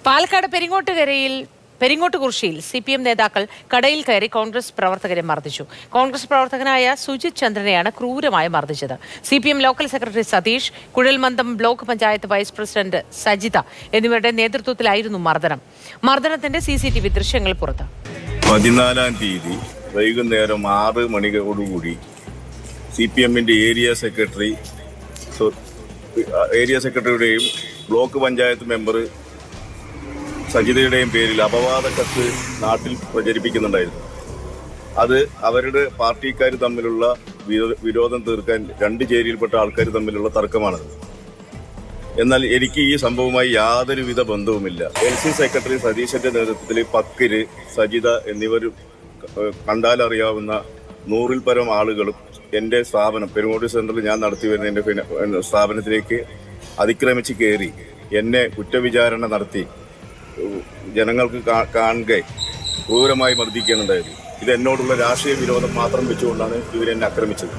Palakkad പെരിങ്ങോട്ടുകുറിശ്ശിയിൽ CPM നേതാക്കൾ കടയിൽ കയറി കോൺഗ്രസ് പ്രവർത്തകരെ മർദ്ദിച്ചു. കോൺഗ്രസ് പ്രവർത്തകനായ സുജിത് ചന്ദ്രനെയാണ് ക്രൂരമായി മർദ്ദിച്ചത്. CPM ലോക്കൽ സെക്രട്ടറി സതീഷ്, കുഴൽമന്ദം block panchayat vice president Sajitha എന്നിവരുടെ നേതൃത്വത്തിലായിരുന്നു മർദ്ദനത്തിന്റെ CCTV ദൃശ്യങ്ങൾ പുറത്ത്. 14-ാം തീയതി വൈകുന്നേരം 6 മണിയോടുകൂടി CPMന്റെ ഏരിയ സെക്രട്ടറിയുടെയും ബ്ലോക്ക് പഞ്ചായത്ത് മെമ്പർ സജിതയുടെയും പേരിൽ അപവാദ കത്ത് നാട്ടിൽ പ്രചരിപ്പിക്കുന്നുണ്ടായിരുന്നു. അത് അവരുടെ പാർട്ടിക്കാർ തമ്മിലുള്ള വിരോധം തീർക്കാൻ രണ്ട് ചേരിയിൽപ്പെട്ട ആൾക്കാർ തമ്മിലുള്ള തർക്കമാണത്. എന്നാൽ എനിക്ക് ഈ സംഭവവുമായി യാതൊരുവിധ ബന്ധവുമില്ല. LC സെക്രട്ടറി സതീശന്റെ നേതൃത്വത്തിൽ പക്കിര്, സജിത എന്നിവർ കണ്ടാലറിയാവുന്ന 100-ൽ പരം ആളുകളും എൻ്റെ സ്ഥാപനം പെരുങ്ങോട്ട് സെന്ററിൽ ഞാൻ നടത്തി വരുന്ന എൻ്റെ സ്ഥാപനത്തിലേക്ക് അതിക്രമിച്ച് കയറി എന്നെ കുറ്റവിചാരണ നടത്തി ജനങ്ങൾക്ക് കാണുക ക്രൂരമായി മർദ്ദിക്കുകയാണുണ്ടായത്. ഇത് എന്നോടുള്ള രാഷ്ട്രീയ വിരോധം മാത്രം വെച്ചുകൊണ്ടാണ് ഇവരെന്നെ ആക്രമിച്ചത്.